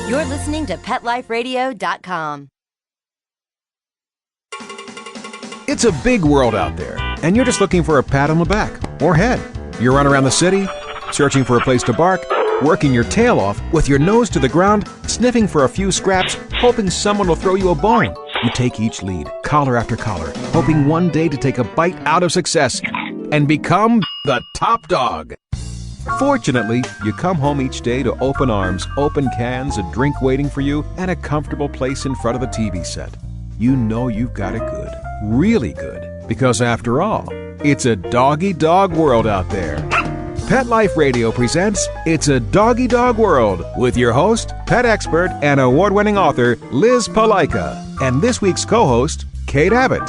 You're listening to PetLifeRadio.com. It's a big world out there, and you're just looking for a pat on the back or head. You run around the city, searching for a place to bark, working your tail off with your nose to the ground, sniffing for a few scraps, hoping someone will throw you a bone. You take each lead, collar after collar, hoping one day to take a bite out of success and become the top dog. Fortunately, you come home each day to open arms, open cans, a drink waiting for you, and a comfortable place in front of the TV set. You know you've got it good, really good, because after all, it's a Doggy Dog World out there. Pet Life Radio presents It's a Doggy Dog World with your host, pet expert, and award-winning author Liz Palaika, and this week's co-host, Kate Abbott.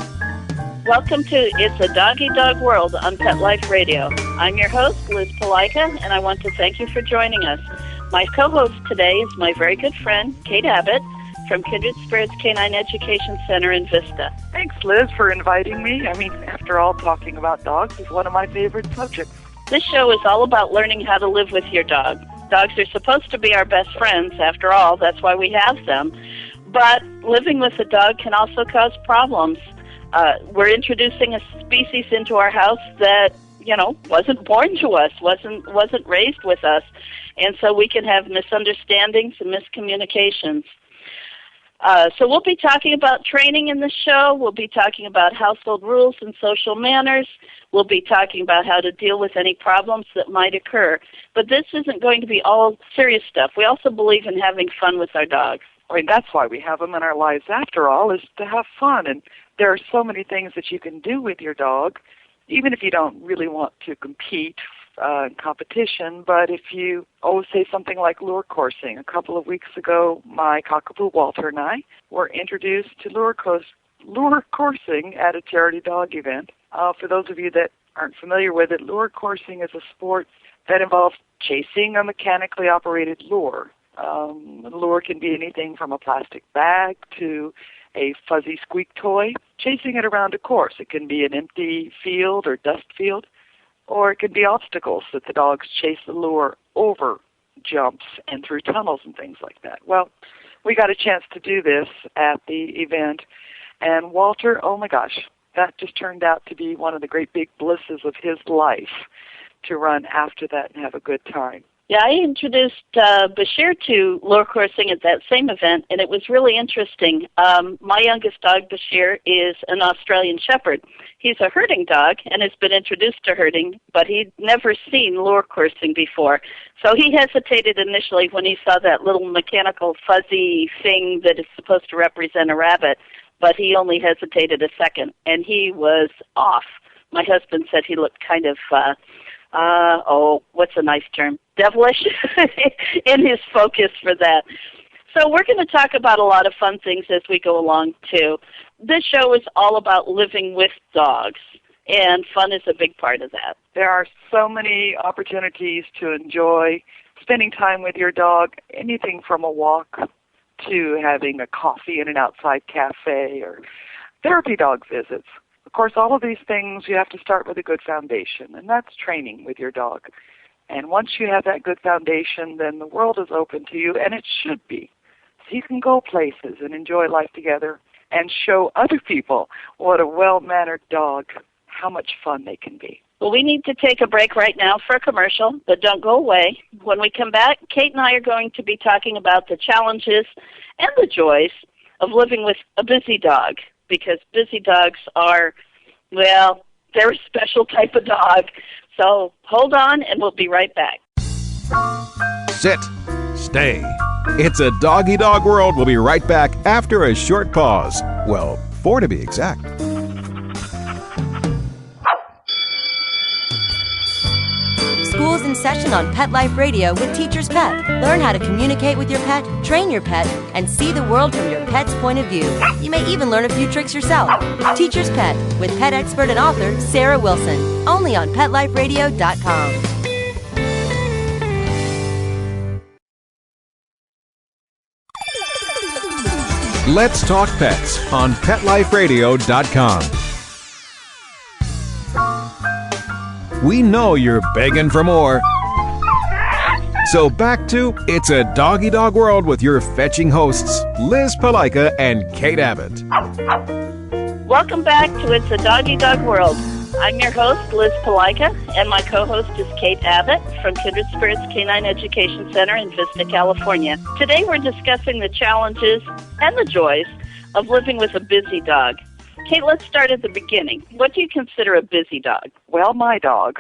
Welcome to It's a Doggy Dog World on Pet Life Radio. I'm your host, Liz Palaika, and I want to thank you for joining us. My co-host today is my very good friend, Kate Abbott, from Kindred Spirits Canine Education Center in Vista. Thanks, Liz, for inviting me. I mean, after all, talking about dogs is one of my favorite subjects. This show is all about learning how to live with your dog. Dogs are supposed to be our best friends, after all. That's why we have them. But living with a dog can also cause problems. We're introducing a species into our house that, wasn't born to us, wasn't raised with us. And so we can have misunderstandings and miscommunications. So we'll be talking about training in the show. We'll be talking about household rules and social manners. We'll be talking about how to deal with any problems that might occur. But this isn't going to be all serious stuff. We also believe in having fun with our dogs. I mean, that's why we have them in our lives, after all, is to have fun. And there are so many things that you can do with your dog, even if you don't really want to compete in competition. But if you say something like lure coursing. A couple of weeks ago, my cockapoo Walter and I were introduced to lure coursing at a charity dog event. For those of you that aren't familiar with it, lure coursing is a sport that involves chasing a mechanically operated lure. The lure can be anything from a plastic bag to a fuzzy squeak toy, chasing it around a course. It can be an empty field or dust field, or it can be obstacles that the dogs chase the lure over jumps and through tunnels and things like that. Well, we got a chance to do this at the event, and Walter, oh my gosh, that just turned out to be one of the great big blisses of his life, to run after that and have a good time. Yeah, I introduced Bashir to lure coursing at that same event, and it was really interesting. My youngest dog, Bashir, is an Australian Shepherd. He's a herding dog and has been introduced to herding, but he'd never seen lure coursing before. So he hesitated initially when he saw that little mechanical fuzzy thing that is supposed to represent a rabbit, but he only hesitated a second, and he was off. My husband said he looked kind of what's a nice term? Devilish in his focus for that. So we're going to talk about a lot of fun things as we go along, too. This show is all about living with dogs, and fun is a big part of that. There are so many opportunities to enjoy spending time with your dog, anything from a walk to having a coffee in an outside cafe or therapy dog visits. Of course, all of these things, you have to start with a good foundation, and that's training with your dog. And once you have that good foundation, then the world is open to you, and it should be. So you can go places and enjoy life together and show other people what a well-mannered dog, how much fun they can be. Well, we need to take a break right now for a commercial, but don't go away. When we come back, Kate and I are going to be talking about the challenges and the joys of living with a busy dog, because busy dogs are, well, they're a special type of dog. So hold on, and we'll be right back. Sit. Stay. It's a Doggy Dog World. We'll be right back after a short pause. Well, 4 to be exact. School's in session on Pet Life Radio with Teacher's Pet. Learn how to communicate with your pet, train your pet, and see the world from your pet's point of view. You may even learn a few tricks yourself. Teacher's Pet with pet expert and author Sarah Wilson. Only on PetLifeRadio.com. Let's Talk Pets on PetLifeRadio.com. We know you're begging for more. So back to It's a Doggy Dog World with your fetching hosts, Liz Palika and Kate Abbott. Welcome back to It's a Doggy Dog World. I'm your host, Liz Palika, and my co-host is Kate Abbott from Kindred Spirits Canine Education Center in Vista, California. Today we're discussing the challenges and the joys of living with a busy dog. Kate, let's start at the beginning. What do you consider a busy dog? Well, my dog.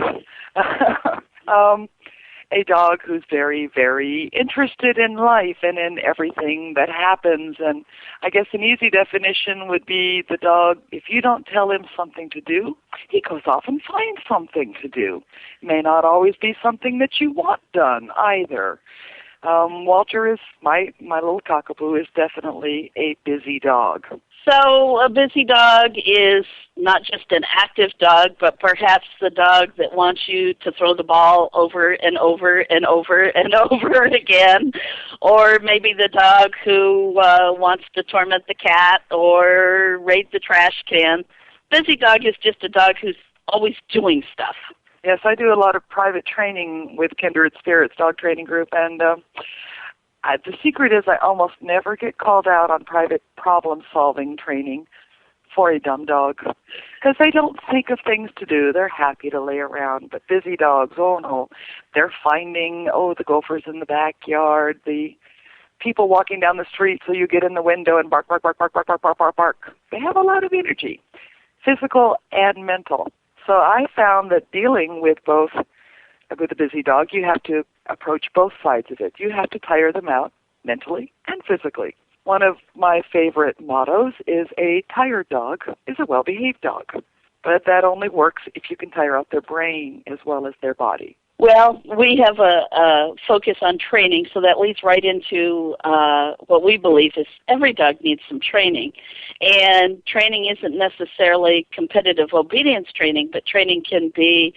A dog who's very, very interested in life and in everything that happens. And I guess an easy definition would be the dog, if you don't tell him something to do, he goes off and finds something to do. It may not always be something that you want done either. Walter is, my little cockapoo is definitely a busy dog. So a busy dog is not just an active dog, but perhaps the dog that wants you to throw the ball over and over and over and over again, or maybe the dog who wants to torment the cat or raid the trash can. Busy dog is just a dog who's always doing stuff. Yes, I do a lot of private training with Kindred Spirits Dog Training Group, and the secret is I almost never get called out on private problem-solving training for a dumb dog because they don't think of things to do. They're happy to lay around. But busy dogs, oh no, they're finding, the gophers in the backyard, the people walking down the street, so you get in the window and bark, bark, bark, bark, bark, bark, bark, bark, bark. They have a lot of energy, physical and mental. So I found that dealing with a busy dog, you have to approach both sides of it. You have to tire them out mentally and physically. One of my favorite mottos is a tired dog is a well-behaved dog. But that only works if you can tire out their brain as well as their body. Well, we have a focus on training, so that leads right into what we believe is every dog needs some training. And training isn't necessarily competitive obedience training, but training can be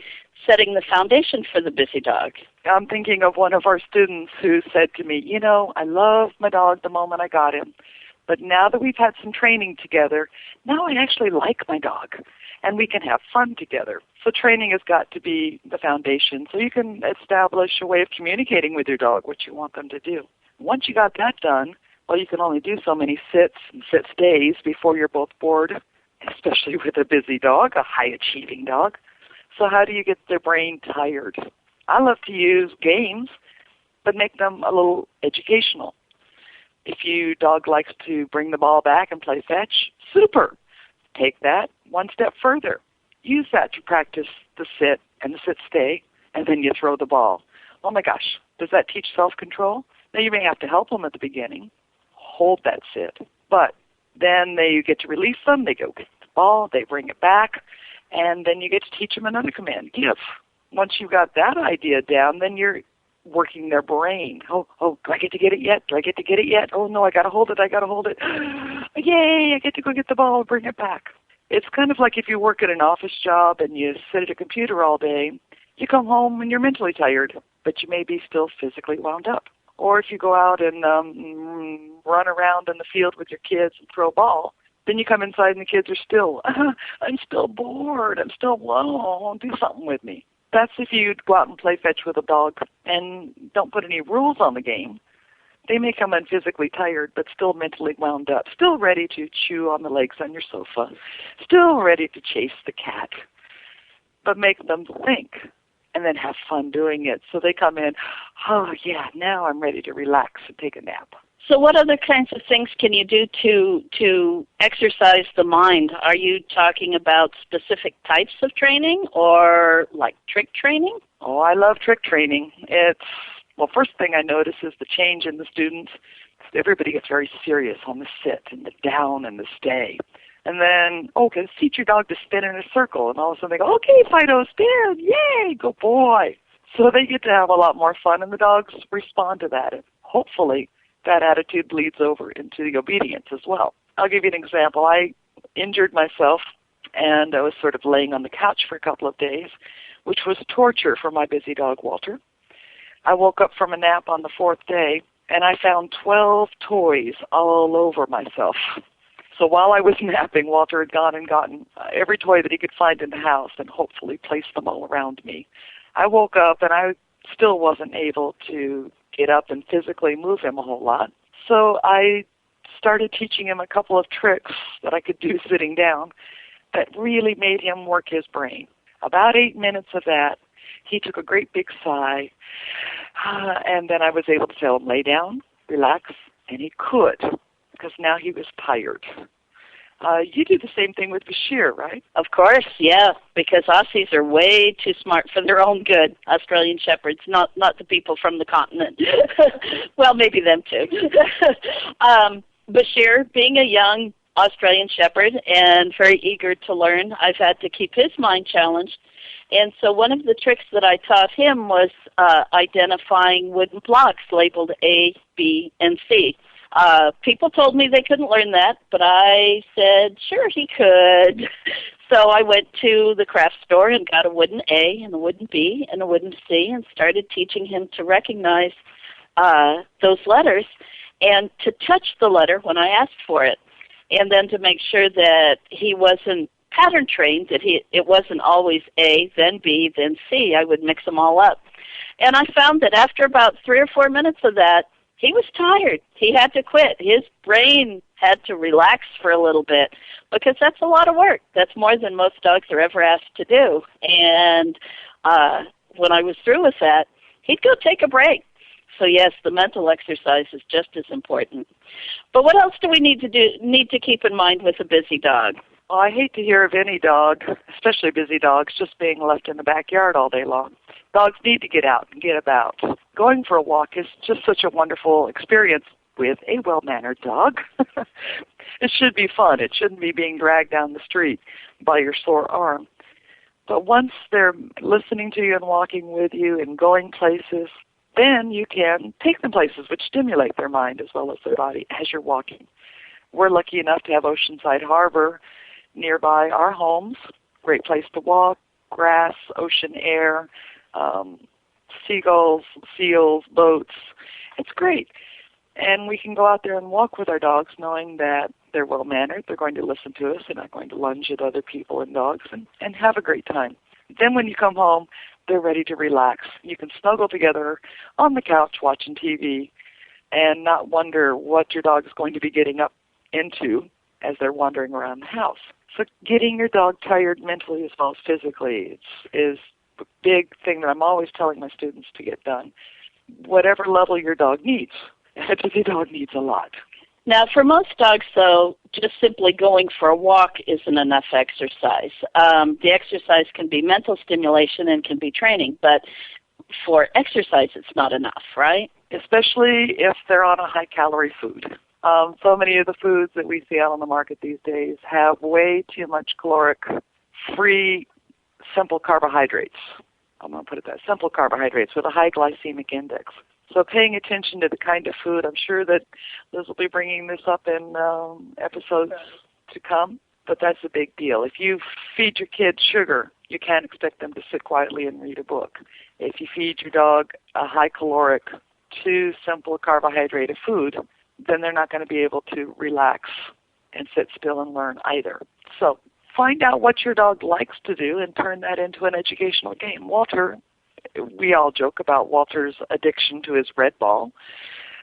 setting the foundation for the busy dog. I'm thinking of one of our students who said to me, I loved my dog the moment I got him, but now that we've had some training together, now I actually like my dog, and we can have fun together. So training has got to be the foundation, so you can establish a way of communicating with your dog what you want them to do. Once you got that done, well, you can only do so many sits and sit stays before you're both bored, especially with a busy dog, a high-achieving dog. So how do you get their brain tired? I love to use games, but make them a little educational. If your dog likes to bring the ball back and play fetch, super. Take that one step further. Use that to practice the sit and the sit-stay, and then you throw the ball. Oh my gosh, does that teach self-control? Now you may have to help them at the beginning. Hold that sit. But then you get to release them, they go get the ball, they bring it back, and then you get to teach them another command, give. Once you've got that idea down, then you're working their brain. Oh, do I get to get it yet? Do I get to get it yet? Oh, no, I got to hold it. Yay, I get to go get the ball and bring it back. It's kind of like if you work at an office job and you sit at a computer all day, you come home and you're mentally tired, but you may be still physically wound up. Or if you go out and run around in the field with your kids and throw a ball, then you come inside and the kids are still, I'm still bored, I'm still alone, do something with me. That's if you go out and play fetch with a dog and don't put any rules on the game. They may come in physically tired, but still mentally wound up, still ready to chew on the legs on your sofa, still ready to chase the cat. But make them think and then have fun doing it. So they come in, oh yeah, now I'm ready to relax and take a nap. So what other kinds of things can you do to exercise the mind? Are you talking about specific types of training or like trick training? Oh, I love trick training. First thing I notice is the change in the students. Everybody gets very serious on the sit and the down and the stay. And then, okay, teach your dog to spin in a circle. And all of a sudden they go, okay, Fido, spin, yay, good boy. So they get to have a lot more fun, and the dogs respond to that. And hopefully that attitude bleeds over into the obedience as well. I'll give you an example. I injured myself, and I was sort of laying on the couch for a couple of days, which was torture for my busy dog, Walter. I woke up from a nap on the fourth day, and I found 12 toys all over myself. So while I was napping, Walter had gone and gotten every toy that he could find in the house and hopefully placed them all around me. I woke up, and I still wasn't able to get up and physically move him a whole lot. So I started teaching him a couple of tricks that I could do sitting down that really made him work his brain. About 8 minutes of that, he took a great big sigh, and then I was able to tell him, lay down, relax, and he could, because now he was tired. You do the same thing with Bashir, right? Of course, yeah, because Aussies are way too smart for their own good, Australian Shepherds, not the people from the continent. Well, maybe them too. Bashir, being a young Australian Shepherd and very eager to learn, I've had to keep his mind challenged. And so one of the tricks that I taught him was identifying wooden blocks labeled A, B, and C. People told me they couldn't learn that, but I said, sure, he could. So I went to the craft store and got a wooden A and a wooden B and a wooden C and started teaching him to recognize those letters and to touch the letter when I asked for it, and then to make sure that he wasn't pattern trained, that it wasn't always A, then B, then C. I would mix them all up. And I found that after about 3 or 4 minutes of that, he was tired. He had to quit. His brain had to relax for a little bit because that's a lot of work. That's more than most dogs are ever asked to do. And when I was through with that, he'd go take a break. So yes, the mental exercise is just as important. But what else do we need to keep in mind with a busy dog? Well, I hate to hear of any dog, especially busy dogs, just being left in the backyard all day long. Dogs need to get out and get about. Going for a walk is just such a wonderful experience with a well-mannered dog. It should be fun. It shouldn't be being dragged down the street by your sore arm. But once they're listening to you and walking with you and going places, then you can take them places which stimulate their mind as well as their body as you're walking. We're lucky enough to have Oceanside Harbor nearby our homes. Great place to walk, grass, ocean air, seagulls, seals, boats. It's great. And we can go out there and walk with our dogs knowing that they're well-mannered, they're going to listen to us, they're not going to lunge at other people and dogs, and have a great time. Then when you come home, they're ready to relax. You can snuggle together on the couch watching TV and not wonder what your dog is going to be getting up into as they're wandering around the house. So getting your dog tired mentally as well as physically is a big thing that I'm always telling my students to get done. Whatever level your dog needs. A busy dog needs a lot. Now, for most dogs, though, just simply going for a walk isn't enough exercise. The exercise can be mental stimulation and can be training, but for exercise, it's not enough, right? Especially if they're on a high-calorie food. So many of the foods that we see out on the market these days have way too much caloric-free, simple carbohydrates. I'm going to put it that, simple carbohydrates with a high glycemic index. So paying attention to the kind of food, I'm sure that Liz will be bringing this up in episodes to come, but that's a big deal. If you feed your kids sugar, you can't expect them to sit quietly and read a book. If you feed your dog a high-caloric, too simple carbohydrate food, then they're not going to be able to relax and sit still and learn either. So find out what your dog likes to do and turn that into an educational game. Walter, we all joke about Walter's addiction to his red ball,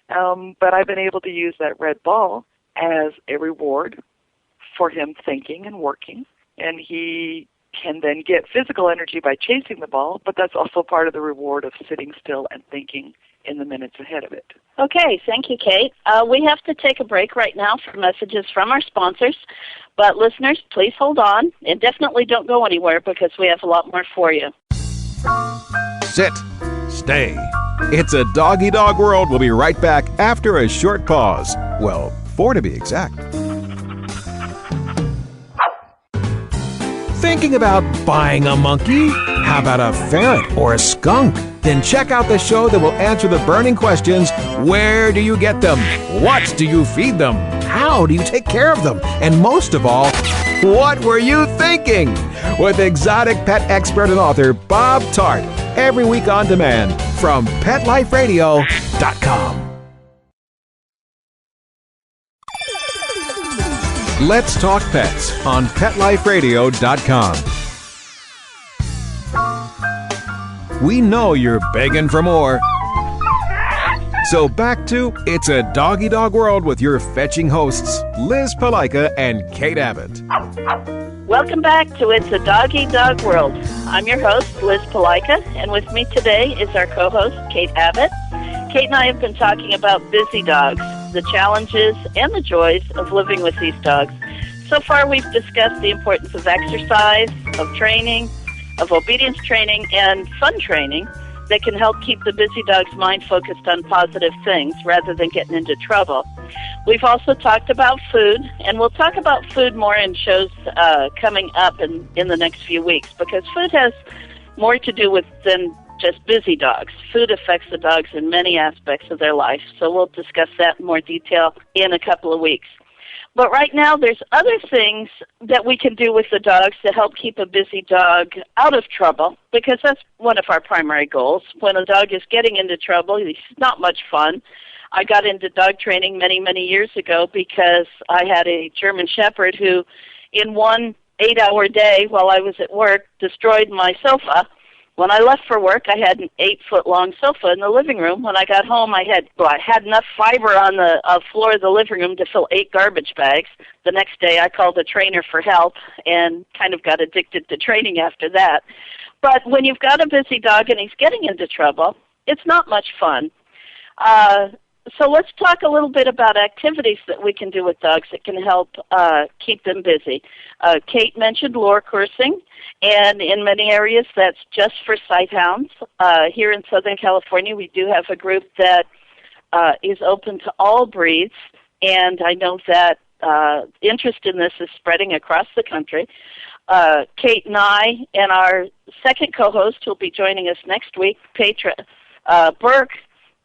but I've been able to use that red ball as a reward for him thinking and working, and he can then get physical energy by chasing the ball, but that's also part of the reward of sitting still and thinking in the minutes ahead of it. Okay, thank you, Kate. We have to take a break right now for messages from our sponsors, but listeners, please hold on, and definitely don't go anywhere because we have a lot more for you. Sit. Stay. It's a Doggy Dog World. We'll be right back after a short pause. Well, 4 to be exact. Thinking about buying a monkey? How about a ferret or a skunk? Then check out the show that will answer the burning questions. Where do you get them? What do you feed them? How do you take care of them? And most of all, what were you thinking? With exotic pet expert and author Bob Tart. Every week on demand from PetLifeRadio.com. Let's Talk Pets on PetLifeRadio.com. We know you're begging for more. So back to It's a Doggy Dog World with your fetching hosts, Liz Palaika and Kate Abbott. Welcome back to It's a Doggy Dog World. I'm your host, Liz Palaika, and with me today is our co-host, Kate Abbott. Kate and I have been talking about busy dogs, the challenges and the joys of living with these dogs. So far, we've discussed the importance of exercise, of training, of obedience training, and fun training that can help keep the busy dog's mind focused on positive things rather than getting into trouble. We've also talked about food, and we'll talk about food more in shows coming up in the next few weeks, because food has more to do with than just busy dogs. Food affects the dogs in many aspects of their life, so we'll discuss that in more detail in a couple of weeks. But right now, there's other things that we can do with the dogs to help keep a busy dog out of trouble, because that's one of our primary goals. When a dog is getting into trouble, it's not much fun. I got into dog training many, many years ago because I had a German Shepherd who, in one 8-hour day while I was at work, destroyed my sofa. When I left for work, I had an 8-foot-long sofa in the living room. When I got home, I had enough fiber on the floor of the living room to fill 8 garbage bags. The next day, I called a trainer for help and kind of got addicted to training after that. But when you've got a busy dog and he's getting into trouble, it's not much fun. So let's talk a little bit about activities that we can do with dogs that can help keep them busy. Kate mentioned lure coursing, and in many areas that's just for sighthounds. Here in Southern California, we do have a group that is open to all breeds, and I know that interest in this is spreading across the country. Kate and I and our second co-host, who will be joining us next week, Petra Burke,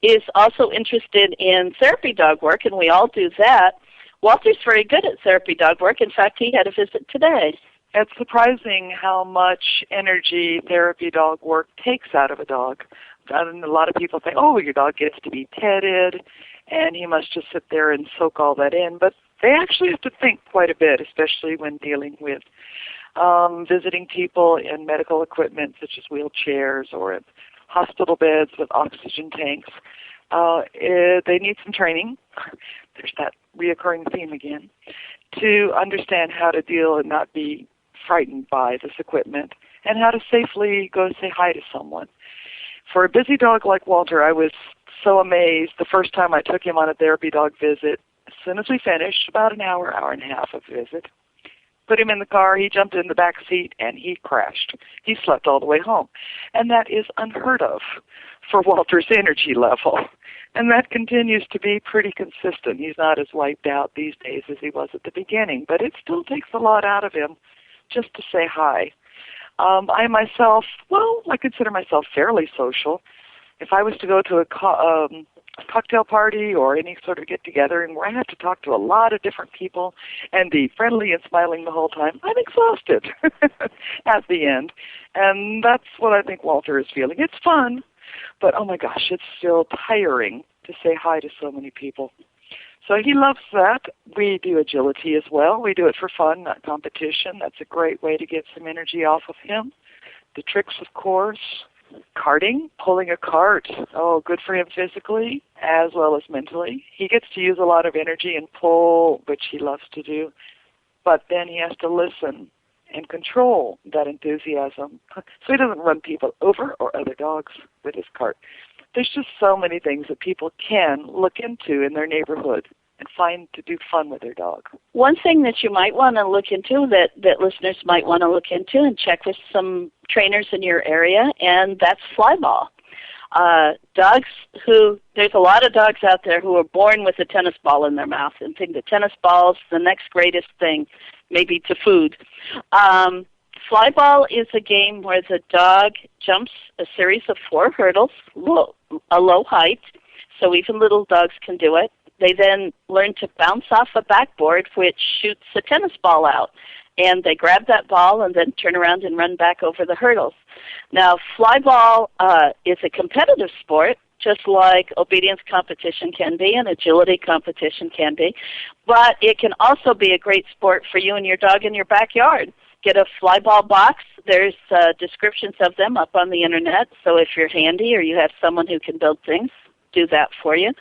is also interested in therapy dog work, and we all do that. Walter's very good at therapy dog work. In fact, he had a visit today. It's surprising how much energy therapy dog work takes out of a dog. And a lot of people think, oh, your dog gets to be petted, and he must just sit there and soak all that in. But they actually have to think quite a bit, especially when dealing with visiting people in medical equipment such as wheelchairs or in hospital beds with oxygen tanks. They need some training. There's that reoccurring theme again, to understand how to deal and not be frightened by this equipment, and how to safely go say hi to someone. For a busy dog like Walter, I was so amazed the first time I took him on a therapy dog visit. As soon as we finished, about an hour, hour and a half of visit, put him in the car, he jumped in the back seat, and he crashed. He slept all the way home. And that is unheard of for Walter's energy level. And that continues to be pretty consistent. He's not as wiped out these days as he was at the beginning, but it still takes a lot out of him just to say hi. I myself, I consider myself fairly social. If I was to go to a cocktail party or any sort of get-together and where I have to talk to a lot of different people and be friendly and smiling the whole time, I'm exhausted at the end. And that's what I think Walter is feeling. It's fun, but oh my gosh, it's still tiring to say hi to so many people. So he loves that. We do agility as well. We do it for fun, not competition. That's a great way to get some energy off of him. The tricks, of course. Carting, pulling a cart, good for him physically as well as mentally. He gets to use a lot of energy and pull, which he loves to do, but then he has to listen and control that enthusiasm so he doesn't run people over or other dogs with his cart. There's just so many things that people can look into in their neighborhood and find to do fun with their dog. One thing that you might want to look into, that listeners might want to look into and check with some trainers in your area, and that's flyball. There's a lot of dogs out there who are born with a tennis ball in their mouth and think the tennis ball's the next greatest thing, maybe to food. Flyball is a game where the dog jumps a series of 4 hurdles, a low height, so even little dogs can do it. They then learn to bounce off a backboard which shoots a tennis ball out. And they grab that ball and then turn around and run back over the hurdles. Now, flyball is a competitive sport, just like obedience competition can be and agility competition can be. But it can also be a great sport for you and your dog in your backyard. get a fly ball box. There's descriptions of them up on the internet, so if you're handy or you have someone who can build things, do that for you.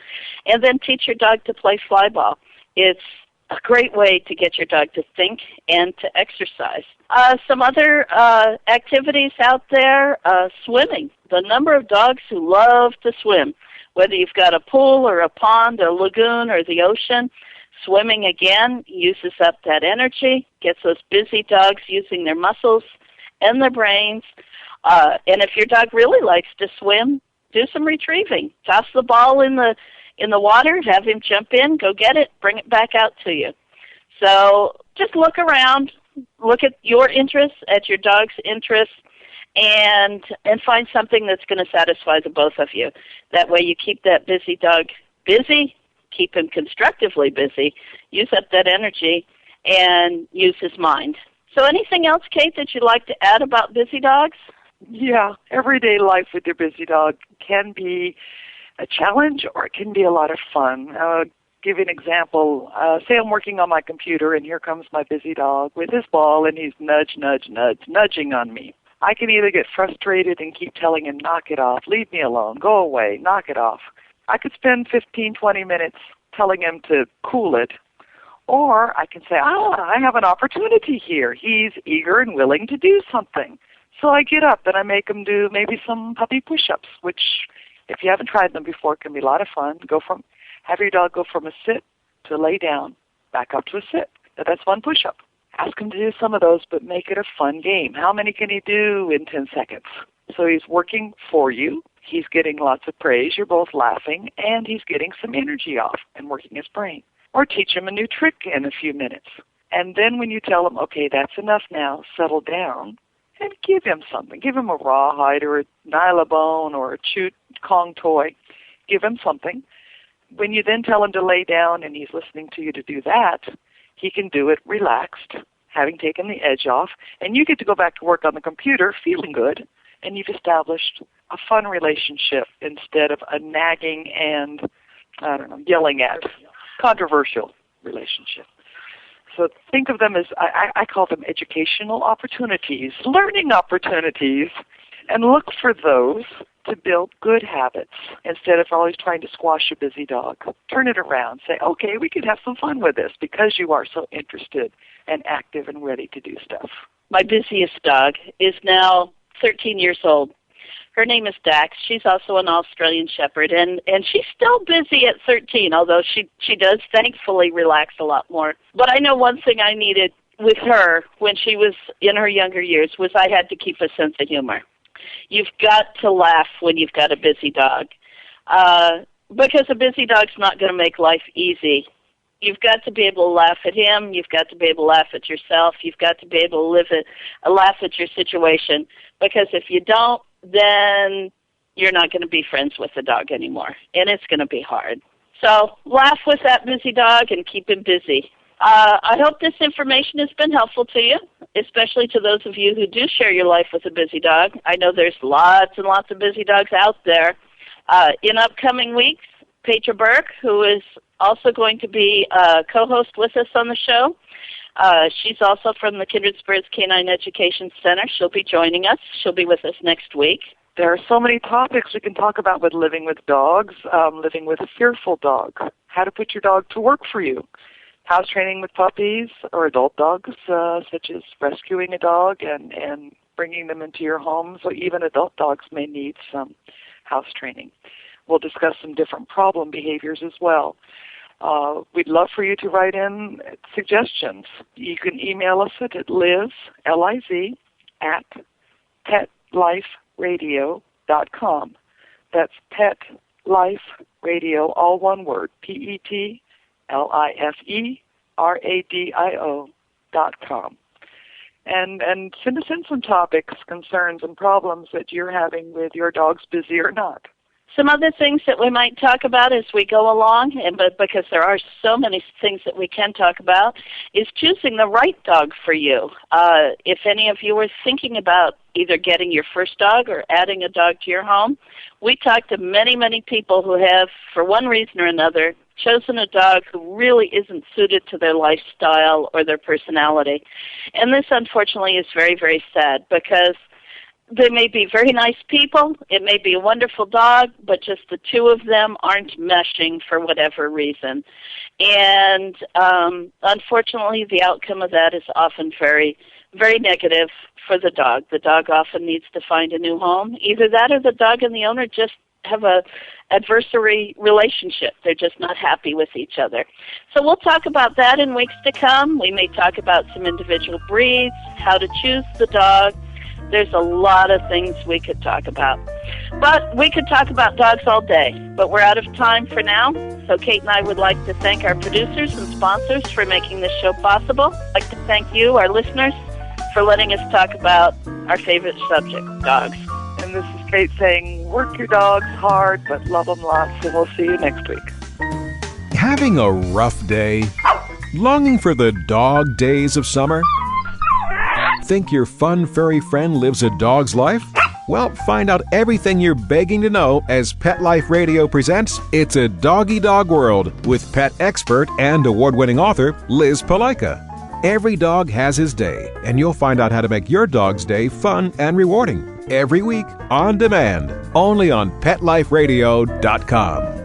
And then teach your dog to play fly ball. It's a great way to get your dog to think and to exercise. Some other activities out there, swimming. The number of dogs who love to swim, whether you've got a pool or a pond, a lagoon or the ocean, swimming again uses up that energy, gets those busy dogs using their muscles and their brains. And if your dog really likes to swim, do some retrieving. Toss the ball in the water, have him jump in, go get it, bring it back out to you. So just look around, look at your interests, at your dog's interests, and find something that's going to satisfy the both of you. That way you keep that busy dog busy, keep him constructively busy, use up that energy, and use his mind. So anything else, Kate, that you'd like to add about busy dogs? Yeah, everyday life with your busy dog can be a challenge or it can be a lot of fun. Give you an example. Say I'm working on my computer and here comes my busy dog with his ball and he's nudging on me. I can either get frustrated and keep telling him, knock it off, leave me alone, go away, knock it off. I could spend 15, 20 minutes telling him to cool it. Or I can say, I have an opportunity here. He's eager and willing to do something. So I get up and I make him do maybe some puppy push-ups, which if you haven't tried them before, can be a lot of fun. Have your dog go from a sit to lay down, back up to a sit. That's one push-up. Ask him to do some of those, but make it a fun game. How many can he do in 10 seconds? So he's working for you. He's getting lots of praise. You're both laughing, and he's getting some energy off and working his brain. Or teach him a new trick in a few minutes. And then when you tell him, okay, that's enough now, settle down, and give him something. Give him a rawhide or a nylabone or a chewed Kong toy. Give him something. When you then tell him to lay down and he's listening to you to do that, he can do it relaxed, having taken the edge off, and you get to go back to work on the computer feeling good, and you've established a fun relationship instead of a nagging and, yelling at, controversial relationship. So think of them as, I call them educational opportunities, learning opportunities, and look for those to build good habits instead of always trying to squash a busy dog. Turn it around. Say, okay, we can have some fun with this because you are so interested and active and ready to do stuff. My busiest dog is now 13 years old. Her name is Dax. She's also an Australian Shepherd, and she's still busy at 13, although she does thankfully relax a lot more. But I know one thing I needed with her when she was in her younger years was I had to keep a sense of humor. You've got to laugh when you've got a busy dog, because a busy dog's not going to make life easy. You've got to be able to laugh at him. You've got to be able to laugh at yourself. You've got to be able to laugh at your situation, because if you don't, then you're not going to be friends with the dog anymore, and it's going to be hard. So laugh with that busy dog and keep him busy. I hope this information has been helpful to you, especially to those of you who do share your life with a busy dog. I know there's lots and lots of busy dogs out there. In upcoming weeks, Petra Burke, who is also going to be a co-host with us on the show, she's also from the Kindred Spirits Canine Education Center. She'll be joining us. She'll be with us next week. There are so many topics we can talk about with living with dogs, living with a fearful dog, how to put your dog to work for you, house training with puppies or adult dogs, such as rescuing a dog and bringing them into your home. So even adult dogs may need some house training. We'll discuss some different problem behaviors as well. We'd love for you to write in suggestions. You can email us at Liz, L-I-Z, at petliferadio.com. That's Pet Life Radio, all one word, PETLIFERADIO.com. And send us in some topics, concerns, and problems that you're having with your dog's busy or not. Some other things that we might talk about as we go along, but because there are so many things that we can talk about, is choosing the right dog for you. If any of you are thinking about either getting your first dog or adding a dog to your home, we talk to many, many people who have, for one reason or another, chosen a dog who really isn't suited to their lifestyle or their personality. And this, unfortunately, is very, very sad because they may be very nice people, it may be a wonderful dog, but just the two of them aren't meshing for whatever reason. And unfortunately, the outcome of that is often very, very negative for the dog. The dog often needs to find a new home. Either that or the dog and the owner just have a adversary relationship. They're just not happy with each other. So we'll talk about that in weeks to come. We may talk about some individual breeds, how to choose the dog. There's a lot of things we could talk about. But we could talk about dogs all day, but we're out of time for now. So Kate and I would like to thank our producers and sponsors for making this show possible. I'd like to thank you, our listeners, for letting us talk about our favorite subject, dogs. And this is Kate saying, work your dogs hard, but love them lots, and we'll see you next week. Having a rough day? Longing for the dog days of summer? Think your fun furry friend lives a dog's life? Well, find out everything you're begging to know as Pet Life Radio presents It's a Doggy Dog World with pet expert and award-winning author Liz Palaika. Every dog has his day, and you'll find out how to make your dog's day fun and rewarding every week on demand, only on PetLifeRadio.com.